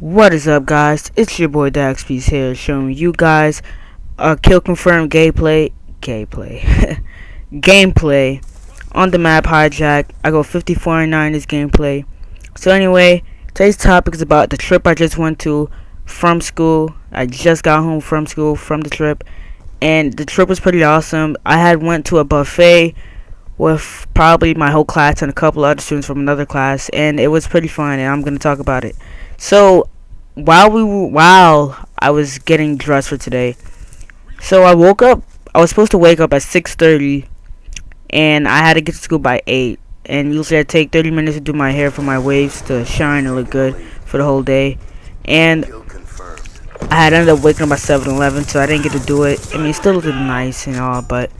What is up, guys? It's your boy Daxpiece here, showing you guys a kill confirmed gameplay gameplay on the map Hijack. I go 54-9 this gameplay. So anyway, today's topic is about the trip I just went to from school. I just got home from school from the trip, and the trip was pretty awesome. I had went to a buffet with probably my whole class and a couple other students from another class, and it was pretty fun, and I'm gonna talk about it. So while I was getting dressed for today, so I woke up. I was supposed to wake up at 6:30, and I had to get to school by 8. And usually I take 30 minutes to do my hair for my waves to shine and look good for the whole day. And I had ended up waking up at 7:11, so I didn't get to do it. I mean, it still looked nice and all, but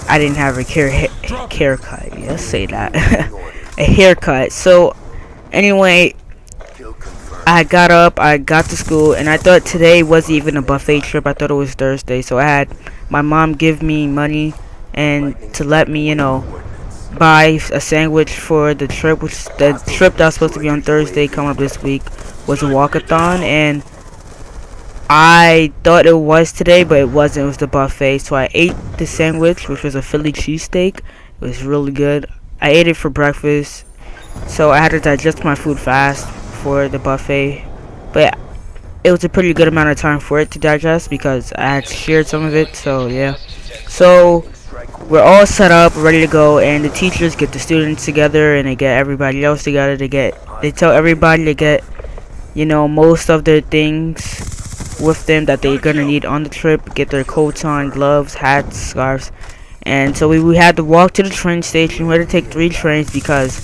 I didn't have a haircut. Let's say that. A haircut. So anyway, I got up, I got to school, and I thought today wasn't even a buffet trip. I thought it was Thursday, so I had my mom give me money and to let me, buy a sandwich for the trip, which the trip that was supposed to be on Thursday coming up this week was a walkathon, and I thought it was today, but it wasn't. It was the buffet, so I ate the sandwich, which was a Philly cheesesteak. It was really good. I ate it for breakfast, so I had to digest my food fast for the buffet, but it was a pretty good amount of time for it to digest because I had shared some of it. So yeah, so we're all set up, ready to go, and the teachers get the students together and they get everybody else together. They tell everybody to get most of their things with them that they're gonna need on the trip, get their coats on, gloves, hats, scarves. And so we had to walk to the train station. We had to take 3 trains because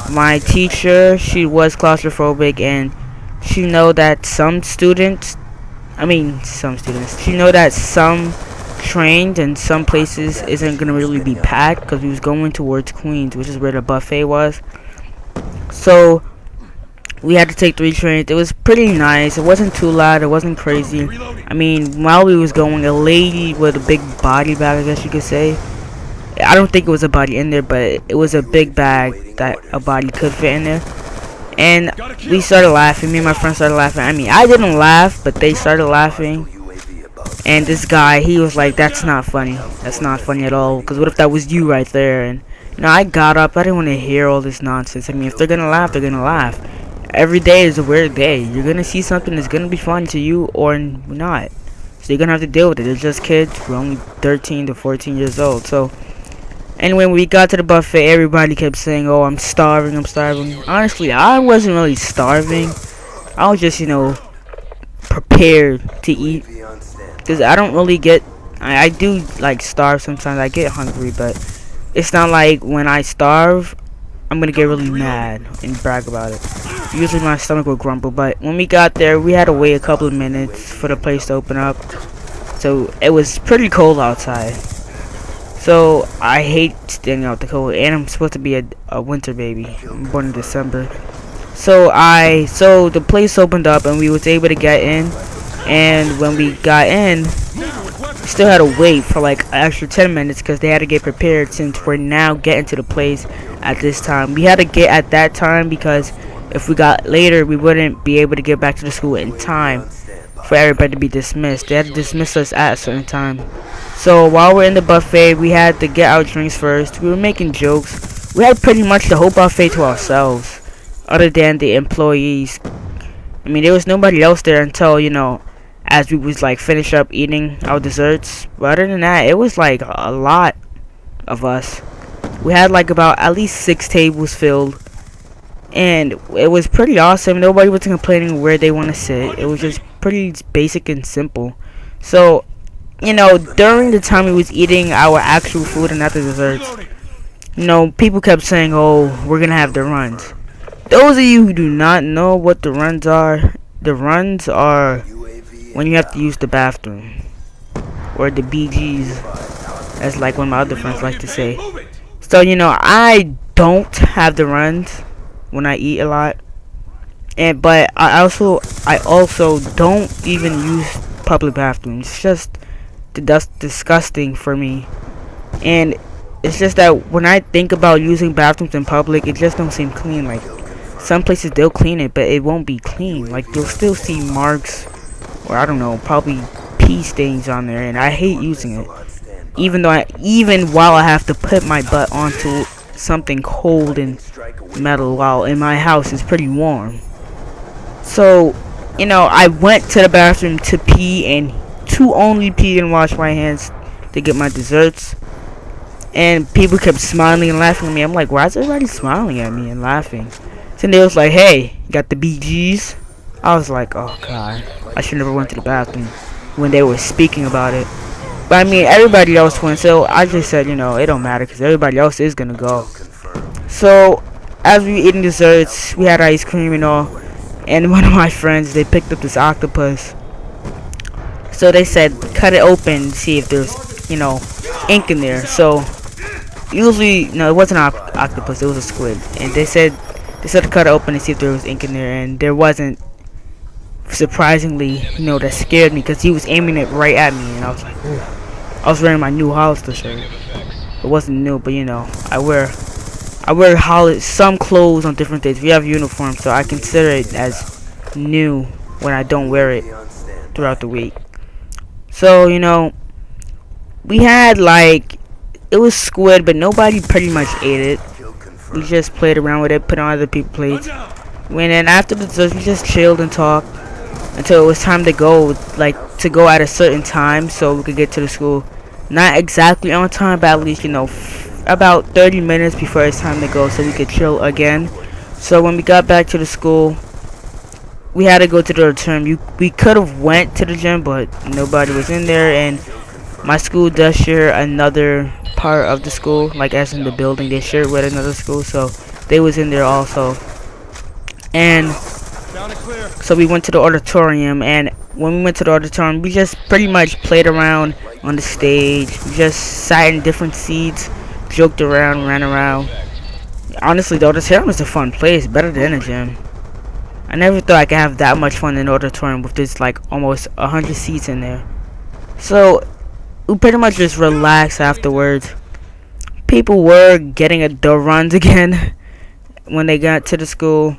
my teacher, she was claustrophobic, and she know that some trains and some places isn't gonna really be packed because we was going towards Queens, which is where the buffet was. So we had to take 3 trains. It was pretty nice. It wasn't too loud. It wasn't crazy. I mean, while we was going, a lady with a big body bag, I guess you could say. I don't think it was a body in there, but it was a big bag that a body could fit in there. And we started laughing. Me and my friend started laughing. I mean, I didn't laugh, but they started laughing. And this guy, he was like, "That's not funny. That's not funny at all. Because what if that was you right there?" And I got up. I didn't want to hear all this nonsense. I mean, if they're gonna laugh, they're gonna laugh. Every day is a weird day. You're gonna see something that's gonna be funny to you or not. So you're gonna have to deal with it. They're just kids. We're only 13 to 14 years old. So anyway, when we got to the buffet, everybody kept saying, "Oh, I'm starving, I'm starving." Honestly, I wasn't really starving. I was just, prepared to eat. Because I don't really get... I do, starve sometimes. I get hungry, but it's not like when I starve, I'm going to get really mad and brag about it. Usually my stomach will grumble, but when we got there, we had to wait a couple of minutes for the place to open up. So it was pretty cold outside. So I hate staying out the cold, and I'm supposed to be a winter baby. I'm born in December. So the place opened up and we was able to get in, and when we got in, we still had to wait for like an extra 10 minutes because they had to get prepared since we're now getting to the place at this time. We had to get at that time because if we got later, we wouldn't be able to get back to the school in time for everybody to be dismissed. They had to dismiss us at a certain time. So while we're in the buffet, we had to get our drinks first. We were making jokes. We had pretty much the whole buffet to ourselves, other than the employees. I mean, there was nobody else there until, as we was finish up eating our desserts. But other than that, it was a lot of us. We had about at least 6 tables filled, and it was pretty awesome. Nobody was complaining where they want to sit. It was just pretty basic and simple. So during the time we was eating our actual food and not the desserts, people kept saying, "Oh, we're gonna have the runs." Those of you who do not know what the runs are when you have to use the bathroom, or the BGs, as one of my other friends like to say. So I don't have the runs when I eat a lot, but I also don't even use public bathrooms. It's just that's disgusting for me, and it's just that when I think about using bathrooms in public, it just don't seem clean. some places they'll clean it, but it won't be clean. Like, you'll still see marks, or I don't know, probably pee stains on there, and I hate using it. Even while I have to put my butt onto something cold and metal, while in my house it's pretty warm. So, you know, I went to the bathroom to pee, and to only pee and wash my hands to get my desserts. And people kept smiling and laughing at me. I'm like, why is everybody smiling at me and laughing? So they was like, hey, you got the BGs? I was like, oh god, I should never went to the bathroom when they were speaking about it. But I mean, everybody else went, so I just said, you know, it don't matter because everybody else is gonna go. So as we were eating desserts, we had ice cream and all, and one of my friends, they picked up this octopus. So they said, cut it open to see if there's, you know, ink in there. So usually, no, it wasn't an octopus, it was a squid. And they said to cut it open and see if there was ink in there, and there wasn't. Surprisingly, you know, that scared me because he was aiming it right at me, and I was like, ooh. I was wearing my new Hollister shirt. It wasn't new, but you know, I wear some clothes on different days. We have uniforms, so I consider it as new when I don't wear it throughout the week. So, you know, we had like, it was squid, but nobody pretty much ate it. We just played around with it, put on other people's plates. When then after the dessert, we just chilled and talked until it was time to go, like to go at a certain time so we could get to the school. Not exactly on time, but at least, you know, about 30 minutes before it's time to go so we could chill again. So when we got back to the school, we had to go to the auditorium. We could have went to the gym, but nobody was in there, and my school does share another part of the school, like as in the building they share with another school, so they was in there also. And so we went to the auditorium, and when we went to the auditorium, we just pretty much played around on the stage. We just sat in different seats, joked around, ran around. Honestly, the auditorium was a fun place, better than a gym. I never thought I could have that much fun in the auditorium with this like almost 100 seats in there. So we pretty much just relaxed afterwards. People were getting the runs again when they got to the school.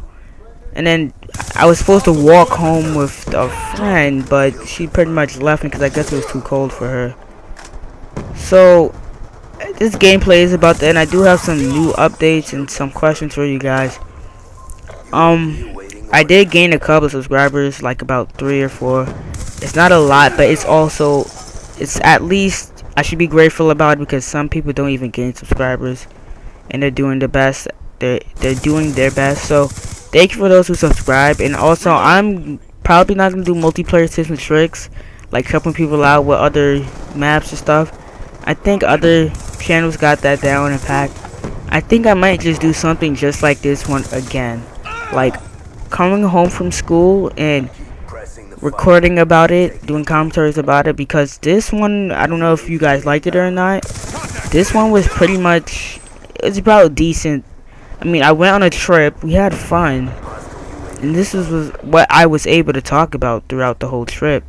And then I was supposed to walk home with a friend, but she pretty much left me because I guess it was too cold for her. So this gameplay is about to end. I do have some new updates and some questions for you guys. I did gain a couple of subscribers, like about 3 or 4. It's not a lot, but it's at least I should be grateful about it because some people don't even gain subscribers, and they're doing the best. They're doing their best. So thank you for those who subscribe. And also, I'm probably not gonna do multiplayer tips and tricks, like helping people out with other maps and stuff. I think other channels got that down in fact. I think I might just do something just like this one again, like coming home from school and recording about it, doing commentaries about it, because this one, I don't know if you guys liked it or not. This one was pretty much, it's about decent. I mean, I went on a trip, we had fun, and this was what I was able to talk about throughout the whole trip.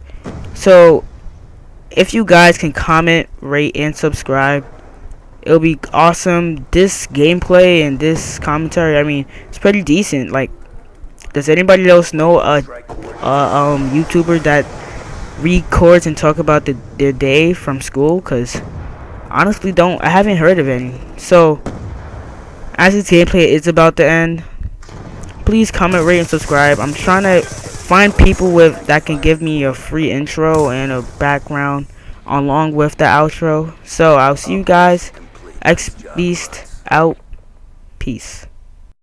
So if you guys can comment, rate, and subscribe, it'll be awesome. This gameplay and this commentary, I mean, it's pretty decent. Like, does anybody else know a YouTuber that records and talk about their day from school? Because honestly, I haven't heard of any. So as this gameplay is about to end, please comment, rate, and subscribe. I'm trying to find people that can give me a free intro and a background along with the outro. So I'll see you guys. X Beast out. Peace.